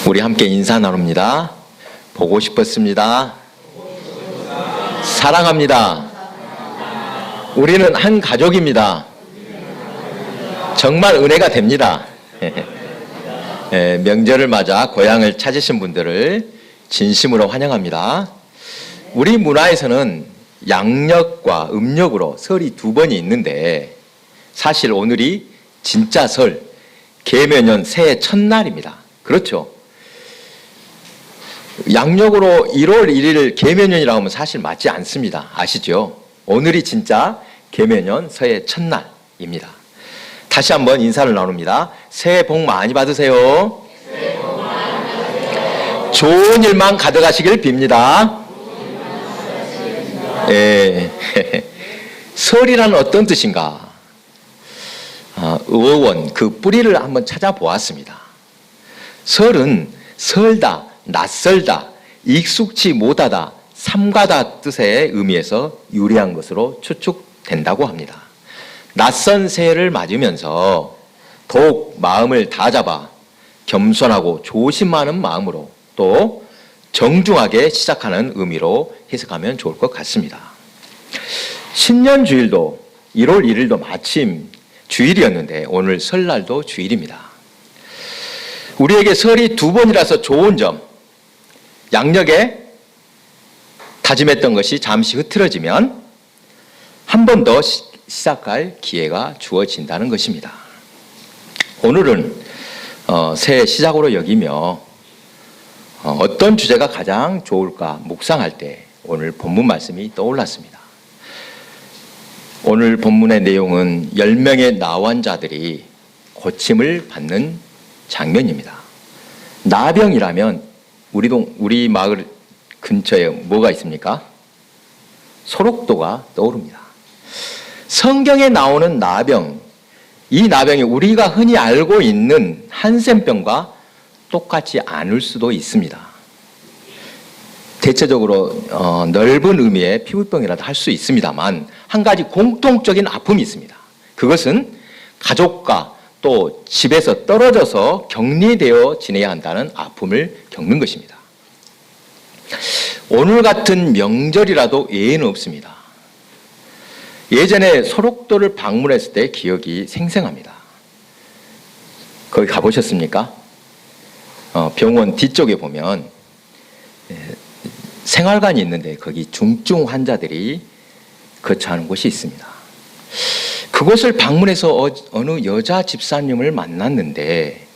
우리 함께 인사 나눕니다. 보고 싶었습니다. 사랑합니다. 우리는 한 가족입니다. 정말 은혜가 됩니다. 명절을 맞아 고향을 찾으신 분들을 진심으로 환영합니다. 우리 문화에서는 양력과 음력으로 설이 두 번이 있는데 사실 오늘이 진짜 설, 계면년 새해 첫날입니다. 그렇죠? 양력으로 1월 1일 계면년이라고 하면 사실 맞지 않습니다. 아시죠? 오늘이 진짜 계면년 새해 첫날입니다. 다시 한번 인사를 나눕니다. 새해 복 많이 받으세요. 새해 복 많이 받으세요. 좋은 일만 가득하시길 빕니다. 설이라는 어떤 뜻인가? 의원 그 뿌리를 한번 찾아보았습니다. 설은 설다, 낯설다, 익숙치 못하다, 삼가다 뜻의 의미에서 유래한 것으로 추측된다고 합니다. 낯선 새해를 맞으면서 더욱 마음을 다잡아 겸손하고 조심하는 마음으로 또 정중하게 시작하는 의미로 해석하면 좋을 것 같습니다. 신년주일도 1월 1일도 마침 주일이었는데 오늘 설날도 주일입니다. 우리에게 설이 두 번이라서 좋은 점, 양력에 다짐했던 것이 잠시 흐트러지면 한 번 더 시작할 기회가 주어진다는 것입니다. 오늘은 새해 시작으로 여기며 어떤 주제가 가장 좋을까 묵상할 때 오늘 본문 말씀이 떠올랐습니다. 오늘 본문의 내용은 10명의 나환자들이 고침을 받는 장면입니다. 나병이라면 우리 마을 근처에 뭐가 있습니까? 소록도가 떠오릅니다. 성경에 나오는 나병, 이 나병이 우리가 흔히 알고 있는 한센병과 똑같지 않을 수도 있습니다. 대체적으로 넓은 의미의 피부병이라도 할 수 있습니다만 한 가지 공통적인 아픔이 있습니다. 그것은 가족과 또 집에서 떨어져서 격리되어 지내야 한다는 아픔을 겪는 것입니다. 오늘 같은 명절이라도 예외는 없습니다. 예전에 소록도를 방문했을 때 기억이 생생합니다. 거기 가보셨습니까? 병원 뒤쪽에 보면 생활관이 있는데 거기 중증 환자들이 거처하는 곳이 있습니다. 그곳을 방문해서 어느 여자 집사님을 만났는데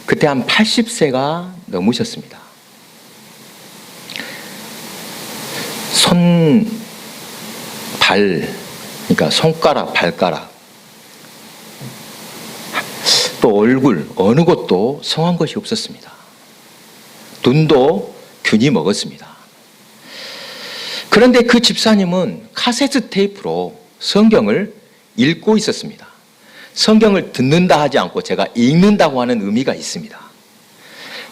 그때 한 80세가 넘으셨습니다. 그러니까 손가락, 발가락, 또 얼굴, 어느 곳도 성한 것이 없었습니다. 눈도 균이 먹었습니다. 그런데 그 집사님은 카세트 테이프로 성경을 읽고 있었습니다. 성경을 듣는다 하지 않고 제가 읽는다고 하는 의미가 있습니다.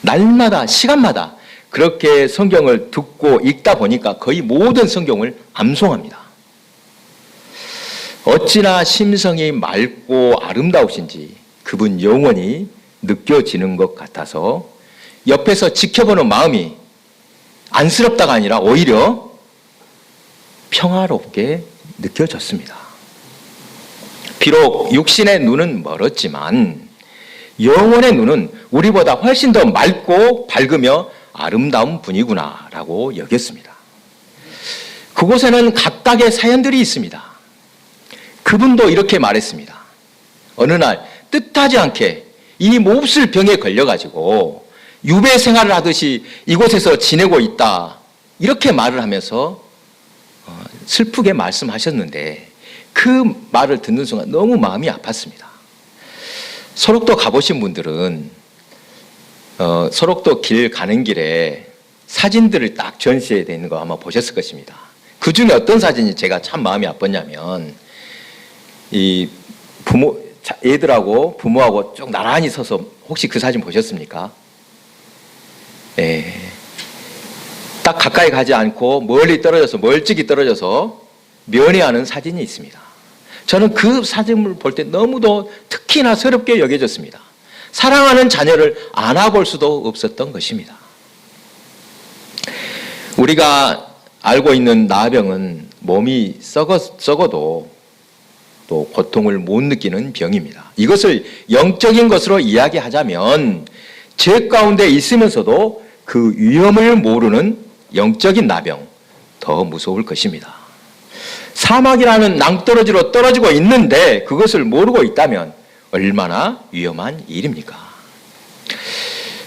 날마다, 시간마다 그렇게 성경을 듣고 읽다 보니까 거의 모든 성경을 암송합니다. 어찌나 심성이 맑고 아름다우신지 그분 영원히 느껴지는 것 같아서 옆에서 지켜보는 마음이 안쓰럽다가 아니라 오히려 평화롭게 느껴졌습니다. 비록 육신의 눈은 멀었지만 영혼의 눈은 우리보다 훨씬 더 맑고 밝으며 아름다운 분이구나라고 여겼습니다. 그곳에는 각각의 사연들이 있습니다. 그분도 이렇게 말했습니다. 어느 날 뜻하지 않게 이 몹쓸 병에 걸려가지고 유배 생활을 하듯이 이곳에서 지내고 있다. 이렇게 말을 하면서 슬프게 말씀하셨는데 그 말을 듣는 순간 너무 마음이 아팠습니다. 소록도 가보신 분들은 소록도 길 가는 길에 사진들을 딱 전시해 있는 거 아마 보셨을 것입니다. 그 중에 어떤 사진이 제가 참 마음이 아팠냐면 이 애들하고 부모하고 쭉 나란히 서서 혹시 그 사진 보셨습니까? 딱 가까이 가지 않고 멀찍이 떨어져서 면회하는 사진이 있습니다. 저는 그 사진을 볼 때 너무도 특히나 서럽게 여겨졌습니다. 사랑하는 자녀를 안아볼 수도 없었던 것입니다. 우리가 알고 있는 나병은 몸이 썩어도 또 고통을 못 느끼는 병입니다. 이것을 영적인 것으로 이야기하자면 죄 가운데 있으면서도 그 위험을 모르는 영적인 나병, 더 무서울 것입니다. 사막이라는 낭떠러지로 떨어지고 있는데 그것을 모르고 있다면 얼마나 위험한 일입니까?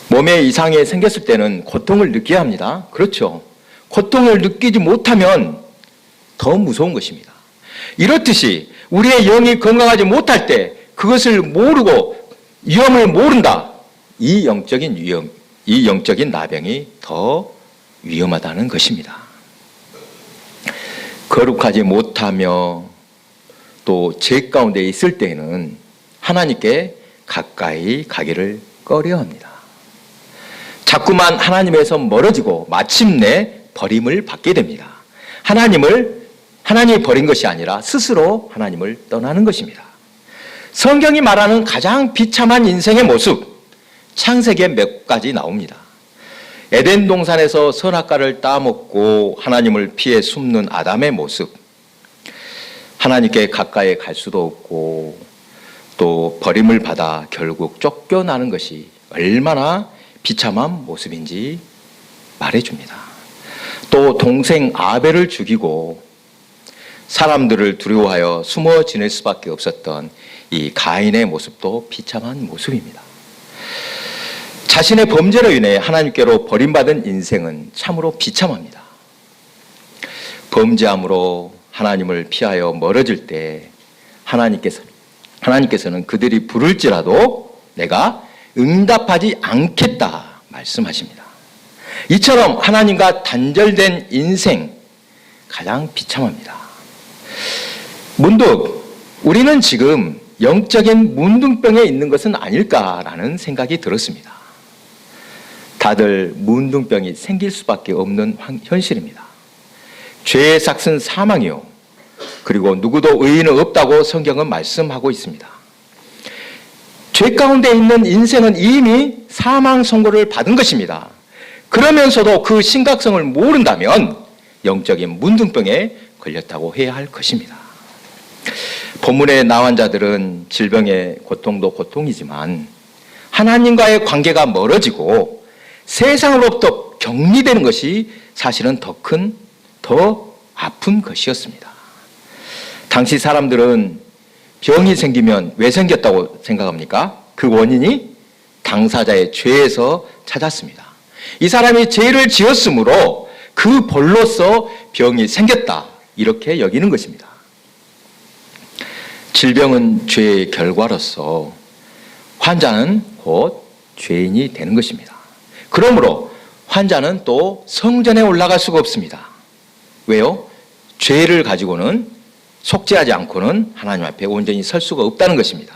몸에 이상이 생겼을 때는 고통을 느껴야 합니다. 그렇죠. 고통을 느끼지 못하면 더 무서운 것입니다. 이렇듯이 우리의 영이 건강하지 못할 때 그것을 모르고 위험을 모른다. 이 영적인 나병이 더 위험하다는 것입니다. 거룩하지 못하며 또 죄 가운데 있을 때에는 하나님께 가까이 가기를 꺼려합니다. 자꾸만 하나님에서 멀어지고 마침내 버림을 받게 됩니다. 하나님이 버린 것이 아니라 스스로 하나님을 떠나는 것입니다. 성경이 말하는 가장 비참한 인생의 모습, 창세기에 몇 가지 나옵니다. 에덴 동산에서 선악과를 따먹고 하나님을 피해 숨는 아담의 모습, 하나님께 가까이 갈 수도 없고 또 버림을 받아 결국 쫓겨나는 것이 얼마나 비참한 모습인지 말해줍니다. 또 동생 아벨을 죽이고 사람들을 두려워하여 숨어 지낼 수밖에 없었던 이 가인의 모습도 비참한 모습입니다. 자신의 범죄로 인해 하나님께로 버림받은 인생은 참으로 비참합니다. 범죄함으로 하나님을 피하여 멀어질 때 하나님께서는 그들이 부를지라도 내가 응답하지 않겠다 말씀하십니다. 이처럼 하나님과 단절된 인생 가장 비참합니다. 문득 우리는 지금 영적인 문둥병에 있는 것은 아닐까라는 생각이 들었습니다. 다들 문둥병이 생길 수밖에 없는 현실입니다. 죄의 삭은 사망이요. 그리고 누구도 의인은 없다고 성경은 말씀하고 있습니다. 죄 가운데 있는 인생은 이미 사망 선고를 받은 것입니다. 그러면서도 그 심각성을 모른다면 영적인 문둥병에 걸렸다고 해야 할 것입니다. 본문에 나온 자들은 질병의 고통도 고통이지만 하나님과의 관계가 멀어지고 세상으로부터 격리되는 것이 사실은 더 아픈 것이었습니다. 당시 사람들은 병이 생기면 왜 생겼다고 생각합니까? 그 원인이 당사자의 죄에서 찾았습니다. 이 사람이 죄를 지었으므로 그 벌로서 병이 생겼다. 이렇게 여기는 것입니다. 질병은 죄의 결과로서 환자는 곧 죄인이 되는 것입니다. 그러므로 환자는 또 성전에 올라갈 수가 없습니다. 왜요? 죄를 가지고는 속죄하지 않고는 하나님 앞에 온전히 설 수가 없다는 것입니다.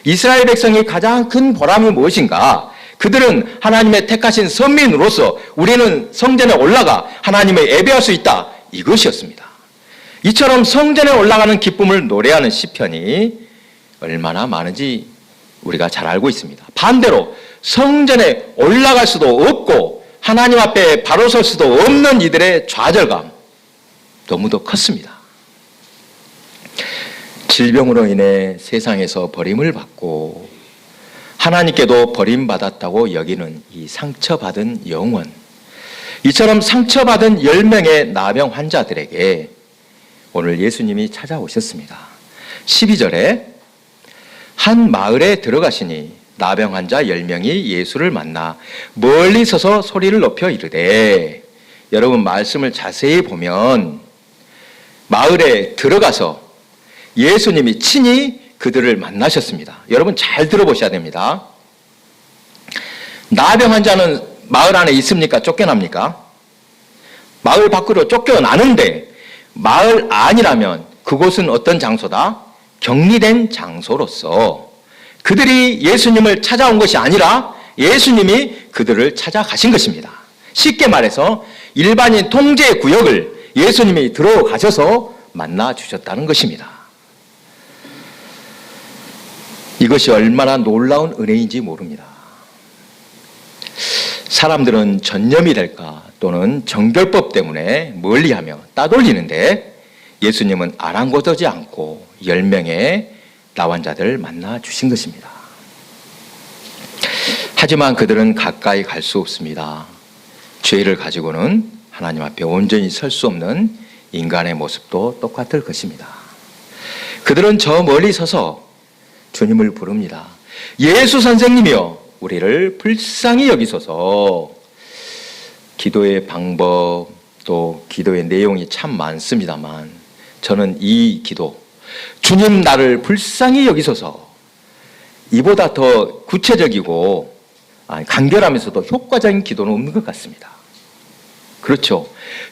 이스라엘 백성이 가장 큰 보람이 무엇인가? 그들은 하나님의 택하신 선민으로서 우리는 성전에 올라가 하나님을 예배할 수 있다. 이것이었습니다. 이처럼 성전에 올라가는 기쁨을 노래하는 시편이 얼마나 많은지 우리가 잘 알고 있습니다. 반대로 성전에 올라갈 수도 없고 하나님 앞에 바로 설 수도 없는 이들의 좌절감 너무도 컸습니다. 질병으로 인해 세상에서 버림을 받고 하나님께도 버림받았다고 여기는 이 상처받은 영혼, 이처럼 상처받은 10명의 나병 환자들에게 오늘 예수님이 찾아오셨습니다. 12절에 한 마을에 들어가시니 나병 환자 10명이 예수를 만나 멀리 서서 소리를 높여 이르되, 여러분 말씀을 자세히 보면 마을에 들어가서 예수님이 친히 그들을 만나셨습니다. 여러분 잘 들어보셔야 됩니다. 나병 환자는 마을 안에 있습니까? 쫓겨납니까? 마을 밖으로 쫓겨나는데 마을 안이라면 그곳은 어떤 장소다? 격리된 장소로서 그들이 예수님을 찾아온 것이 아니라 예수님이 그들을 찾아가신 것입니다. 쉽게 말해서 일반인 통제 구역을 예수님이 들어가셔서 만나 주셨다는 것입니다. 이것이 얼마나 놀라운 은혜인지 모릅니다. 사람들은 전념이 될까 또는 정결법 때문에 멀리하며 따돌리는데 예수님은 아랑곳하지 않고 10명의 나환자들을 만나 주신 것입니다. 하지만 그들은 가까이 갈 수 없습니다. 죄를 가지고는 하나님 앞에 온전히 설 수 없는 인간의 모습도 똑같을 것입니다. 그들은 저 멀리 서서 주님을 부릅니다. 예수 선생님이여, 우리를 불쌍히 여기소서. 기도의 방법 또 기도의 내용이 참 많습니다만 저는 이 기도, 주님 나를 불쌍히 여기소서, 이보다 더 구체적이고 간결하면서도 효과적인 기도는 없는 것 같습니다. 그렇죠.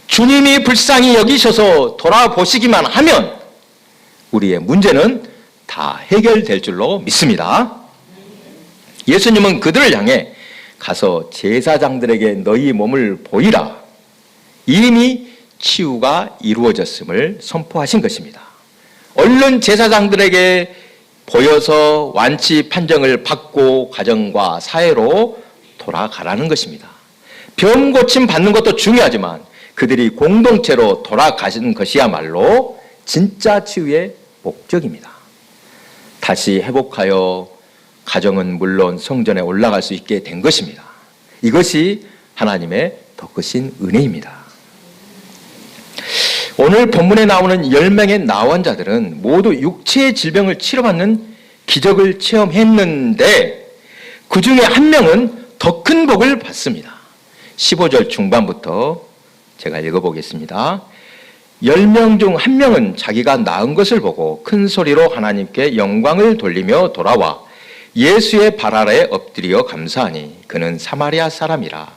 주님이 불쌍히 여기셔서 돌아보시기만 하면 우리의 문제는 다 해결될 줄로 믿습니다. 예수님은 그들을 향해 가서 제사장들에게 너희 몸을 보이라, 이미 치유가 이루어졌음을 선포하신 것입니다. 얼른 제사장들에게 보여서 완치 판정을 받고 가정과 사회로 돌아가라는 것입니다. 병 고침 받는 것도 중요하지만 그들이 공동체로 돌아가시는 것이야말로 진짜 치유의 목적입니다. 다시 회복하여 가정은 물론 성전에 올라갈 수 있게 된 것입니다. 이것이 하나님의 더 크신 은혜입니다. 오늘 본문에 나오는 10명의 나환자들은 모두 육체의 질병을 치료받는 기적을 체험했는데 그 중에 한 명은 더 큰 복을 받습니다. 15절 중반부터 제가 읽어보겠습니다. 10명 중 한 명은 자기가 나은 것을 보고 큰 소리로 하나님께 영광을 돌리며 돌아와 예수의 발 아래에 엎드려 감사하니 그는 사마리아 사람이라.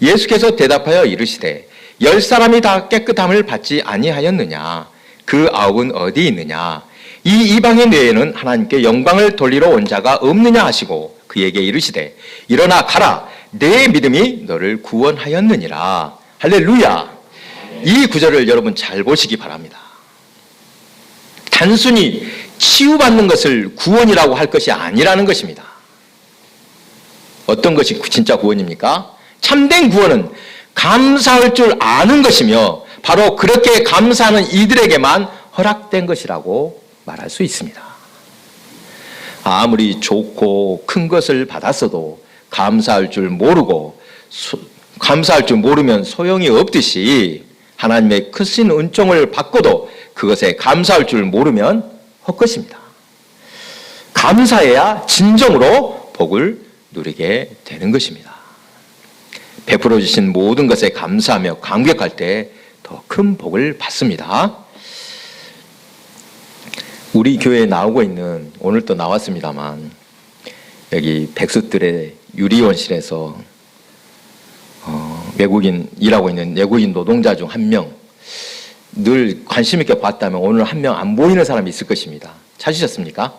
예수께서 대답하여 이르시되 10사람이 다 깨끗함을 받지 아니하였느냐? 그 9은 어디 있느냐? 이 이방인 외에는 하나님께 영광을 돌리러 온 자가 없느냐 하시고 그에게 이르시되 일어나 가라, 내 믿음이 너를 구원하였느니라. 할렐루야. 이 구절을 여러분 잘 보시기 바랍니다. 단순히 치유받는 것을 구원이라고 할 것이 아니라는 것입니다. 어떤 것이 진짜 구원입니까? 참된 구원은 감사할 줄 아는 것이며 바로 그렇게 감사하는 이들에게만 허락된 것이라고 말할 수 있습니다. 아무리 좋고 큰 것을 받았어도 감사할 줄 모르고 감사할 줄 모르면 소용이 없듯이 하나님의 크신 은총을 받고도 그것에 감사할 줄 모르면 헛것입니다. 감사해야 진정으로 복을 누리게 되는 것입니다. 베풀어 주신 모든 것에 감사하며 감격할 때 더 큰 복을 받습니다. 우리 교회에 나오고 있는, 오늘 또 나왔습니다만 여기 백수들의 유리원실에서 외국인 일하고 있는 외국인 노동자 중 한 명, 늘 관심 있게 봤다면 오늘 한 명 안 보이는 사람이 있을 것입니다. 찾으셨습니까?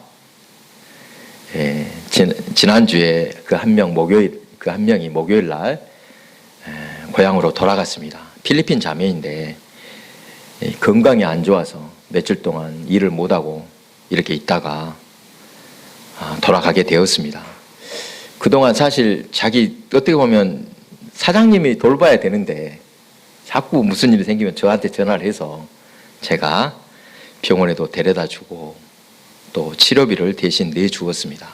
예, 지난주에 그 한 명이 목요일 날 고향으로 돌아갔습니다. 필리핀 자매인데 건강이 안 좋아서 며칠 동안 일을 못하고 이렇게 있다가 돌아가게 되었습니다. 그동안 사실 자기 어떻게 보면 사장님이 돌봐야 되는데 자꾸 무슨 일이 생기면 저한테 전화를 해서 제가 병원에도 데려다 주고 또 치료비를 대신 내주었습니다.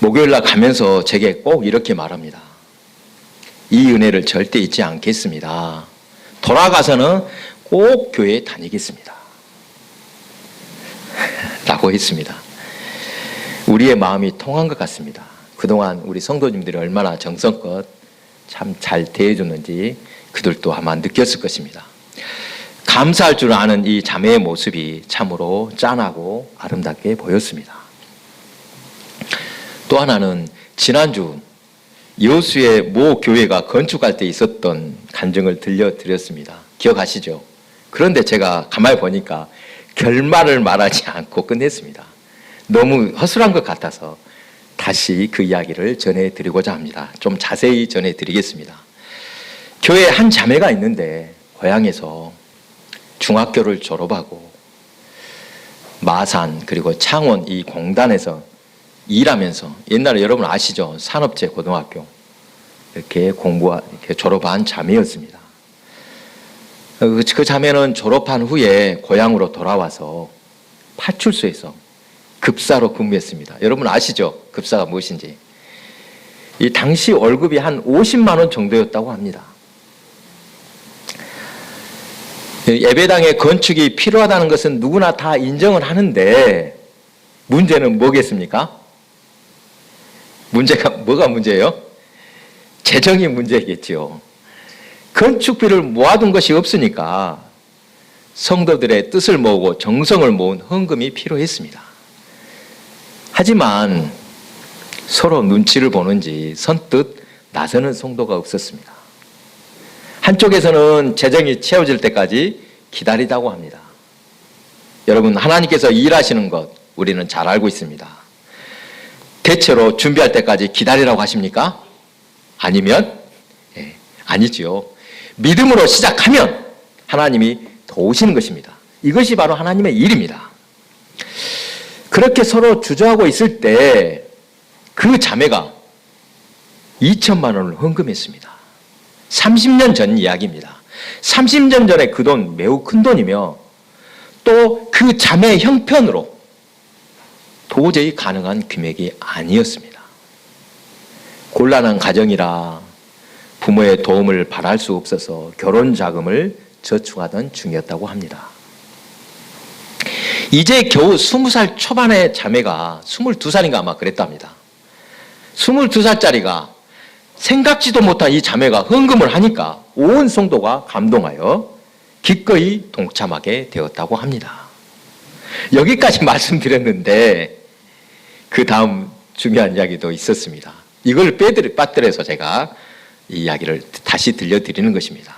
목요일 날 가면서 제게 꼭 이렇게 말합니다. 이 은혜를 절대 잊지 않겠습니다. 돌아가서는 꼭 교회에 다니겠습니다. 라고 했습니다. 우리의 마음이 통한 것 같습니다. 그동안 우리 성도님들이 얼마나 정성껏 참 잘 대해줬는지 그들도 아마 느꼈을 것입니다. 감사할 줄 아는 이 자매의 모습이 참으로 짠하고 아름답게 보였습니다. 또 하나는 지난주 여수의 모 교회가 건축할 때 있었던 간증을 들려드렸습니다. 기억하시죠? 그런데 제가 가만히 보니까 결말을 말하지 않고 끝냈습니다. 너무 허술한 것 같아서 다시 그 이야기를 전해드리고자 합니다. 좀 자세히 전해드리겠습니다. 교회에 한 자매가 있는데 고향에서 중학교를 졸업하고 마산 그리고 창원 이 공단에서 일하면서 옛날에 여러분 아시죠? 산업재 고등학교 이렇게 이렇게 졸업한 자매였습니다. 그 자매는 졸업한 후에 고향으로 돌아와서 파출소에서 급사로 근무했습니다. 여러분 아시죠? 급사가 무엇인지. 이 당시 월급이 한 50만 원 정도였다고 합니다. 예배당의 건축이 필요하다는 것은 누구나 다 인정을 하는데 문제는 뭐겠습니까? 문제가 뭐가 문제예요? 재정이 문제겠죠. 건축비를 모아둔 것이 없으니까 성도들의 뜻을 모으고 정성을 모은 헌금이 필요했습니다. 하지만 서로 눈치를 보는지 선뜻 나서는 성도가 없었습니다. 한쪽에서는 재정이 채워질 때까지 기다리다고 합니다. 여러분, 하나님께서 일하시는 것 우리는 잘 알고 있습니다. 대체로 준비할 때까지 기다리라고 하십니까? 아니면? 아니지요. 믿음으로 시작하면 하나님이 도우시는 것입니다. 이것이 바로 하나님의 일입니다. 그렇게 서로 주저하고 있을 때 그 자매가 2천만 원을 헌금했습니다. 30년 전 이야기입니다. 30년 전에 그 돈 매우 큰 돈이며 또 그 자매의 형편으로 도저히 가능한 금액이 아니었습니다. 곤란한 가정이라 부모의 도움을 바랄 수 없어서 결혼 자금을 저축하던 중이었다고 합니다. 이제 겨우 20살 초반의 자매가 22살인가 아마 그랬답니다. 22살짜리가 생각지도 못한 이 자매가 헌금을 하니까 온 성도가 감동하여 기꺼이 동참하게 되었다고 합니다. 여기까지 말씀드렸는데 그 다음 중요한 이야기도 있었습니다. 이걸 빠뜨려서 제가 이 이야기를 다시 들려드리는 것입니다.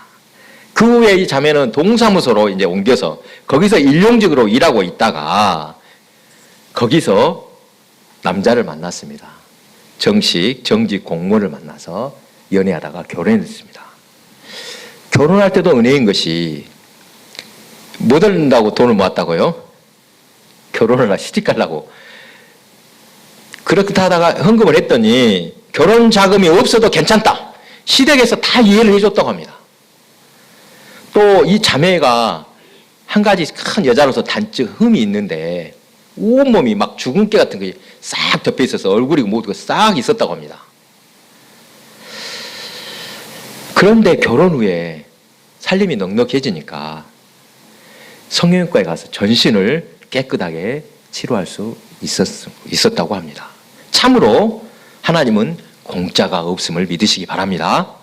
그 후에 이 자매는 동사무소로 이제 옮겨서 거기서 일용직으로 일하고 있다가 거기서 남자를 만났습니다. 정직 공무원을 만나서 연애하다가 결혼했습니다. 결혼할 때도 은혜인 것이 못 얻는다고 돈을 모았다고요? 결혼을 시집가려고. 그렇게 하다가 헌금을 했더니 결혼 자금이 없어도 괜찮다. 시댁에서 다 이해를 해줬다고 합니다. 또 이 자매가 한 가지 큰 여자로서 단적 흠이 있는데 온몸이 막 주근깨 같은 게 싹 덮여 있어서 얼굴이 모두 싹 있었다고 합니다. 그런데 결혼 후에 살림이 넉넉해지니까 성형외과에 가서 전신을 깨끗하게 치료할 수 있었다고 합니다. 참으로 하나님은 공짜가 없음을 믿으시기 바랍니다.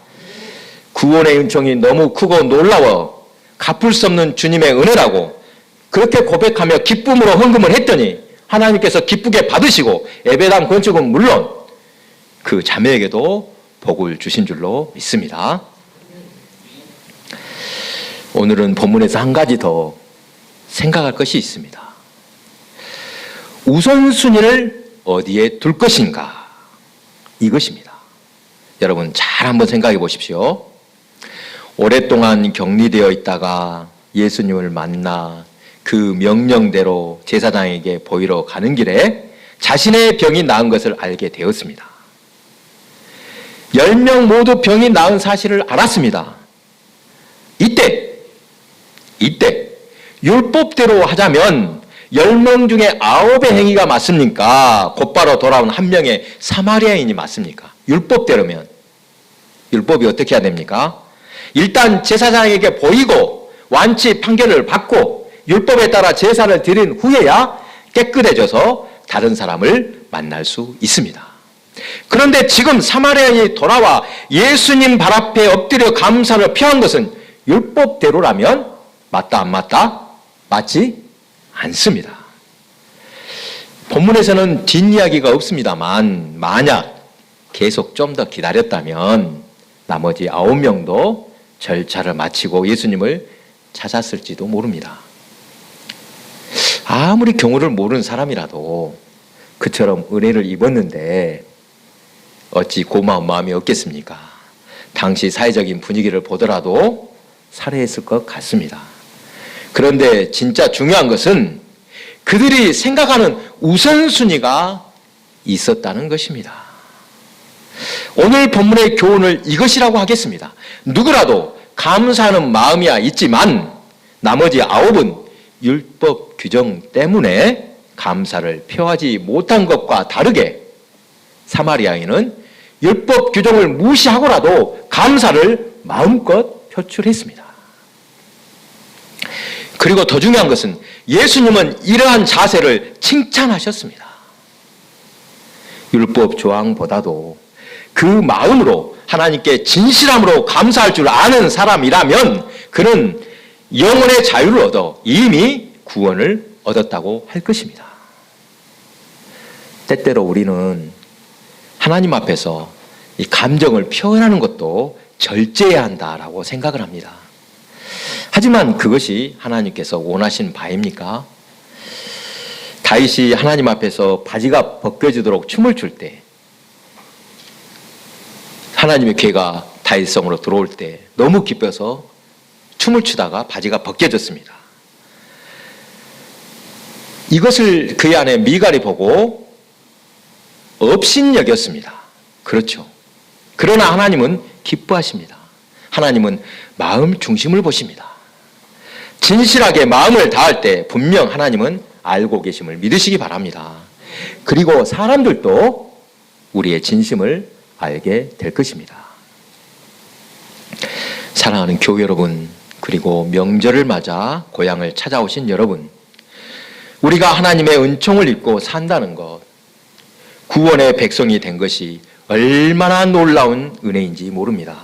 구원의 은총이 너무 크고 놀라워 갚을 수 없는 주님의 은혜라고 그렇게 고백하며 기쁨으로 헌금을 했더니 하나님께서 기쁘게 받으시고 예배당 건축은 물론 그 자매에게도 복을 주신 줄로 믿습니다. 오늘은 본문에서 한 가지 더 생각할 것이 있습니다. 우선순위를 어디에 둘 것인가? 이것입니다. 여러분 잘 한번 생각해 보십시오. 오랫동안 격리되어 있다가 예수님을 만나 그 명령대로 제사장에게 보이러 가는 길에 자신의 병이 나은 것을 알게 되었습니다. 10명 모두 병이 나은 사실을 알았습니다. 이때 율법대로 하자면 10명 중에 9의 행위가 맞습니까? 곧바로 돌아온 한 명의 사마리아인이 맞습니까? 율법대로면 율법이 어떻게 해야 됩니까? 일단 제사장에게 보이고 완치 판결을 받고 율법에 따라 제사를 드린 후에야 깨끗해져서 다른 사람을 만날 수 있습니다. 그런데 지금 사마리아인이 돌아와 예수님 발 앞에 엎드려 감사를 표한 것은 율법대로라면 맞다 안 맞다? 맞지 않습니다. 본문에서는 뒷이야기가 없습니다만 만약 계속 좀 더 기다렸다면 나머지 9명도 절차를 마치고 예수님을 찾았을지도 모릅니다. 아무리 경우를 모르는 사람이라도 그처럼 은혜를 입었는데 어찌 고마운 마음이 없겠습니까? 당시 사회적인 분위기를 보더라도 살해했을 것 같습니다. 그런데 진짜 중요한 것은 그들이 생각하는 우선순위가 있었다는 것입니다. 오늘 본문의 교훈을 이것이라고 하겠습니다. 누구라도 감사하는 마음이야 있지만 나머지 9은 율법 규정 때문에 감사를 표하지 못한 것과 다르게 사마리아인은 율법 규정을 무시하고라도 감사를 마음껏 표출했습니다. 그리고 더 중요한 것은 예수님은 이러한 자세를 칭찬하셨습니다. 율법 조항보다도 그 마음으로 하나님께 진실함으로 감사할 줄 아는 사람이라면 그는 영혼의 자유를 얻어 이미 구원을 얻었다고 할 것입니다. 때때로 우리는 하나님 앞에서 이 감정을 표현하는 것도 절제해야 한다라고 생각을 합니다. 하지만 그것이 하나님께서 원하신 바입니까? 다윗이 하나님 앞에서 바지가 벗겨지도록 춤을 출 때, 하나님의 괴가 다윗 성으로 들어올 때 너무 기뻐서 춤을 추다가 바지가 벗겨졌습니다. 이것을 그의 아내 미갈이 보고 업신여겼습니다. 그렇죠. 그러나 하나님은 기뻐하십니다. 하나님은 마음 중심을 보십니다. 진실하게 마음을 다할 때 분명 하나님은 알고 계심을 믿으시기 바랍니다. 그리고 사람들도 우리의 진심을 알게 될 것입니다. 사랑하는 교회 여러분, 그리고 명절을 맞아 고향을 찾아오신 여러분, 우리가 하나님의 은총을 입고 산다는 것, 구원의 백성이 된 것이 얼마나 놀라운 은혜인지 모릅니다.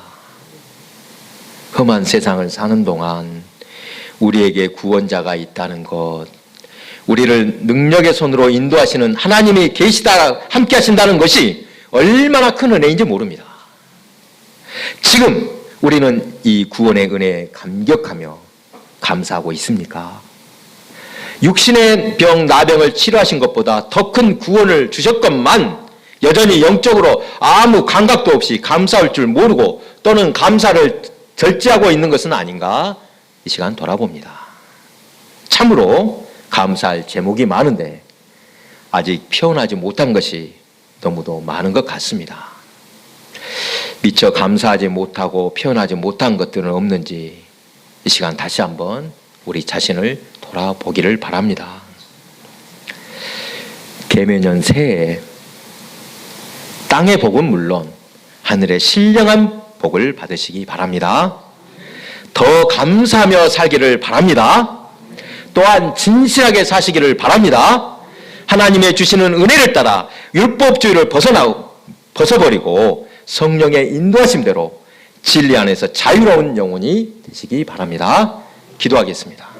험한 세상을 사는 동안 우리에게 구원자가 있다는 것, 우리를 능력의 손으로 인도하시는 하나님이 계시다, 함께 하신다는 것이 얼마나 큰 은혜인지 모릅니다. 지금 우리는 이 구원의 은혜에 감격하며 감사하고 있습니까? 육신의 병, 나병을 치료하신 것보다 더 큰 구원을 주셨건만 여전히 영적으로 아무 감각도 없이 감사할 줄 모르고 또는 감사를 절제하고 있는 것은 아닌가 이 시간 돌아봅니다. 참으로 감사할 제목이 많은데 아직 표현하지 못한 것이 너무도 많은 것 같습니다. 미처 감사하지 못하고 표현하지 못한 것들은 없는지 이 시간 다시 한번 우리 자신을 돌아보기를 바랍니다. 계명년 새해 땅의 복은 물론 하늘의 신령한 복을 받으시기 바랍니다. 더 감사하며 살기를 바랍니다. 또한 진실하게 사시기를 바랍니다. 하나님의 주시는 은혜를 따라 율법주의를 벗어버리고 성령의 인도하심대로 진리 안에서 자유로운 영혼이 되시기 바랍니다. 기도하겠습니다.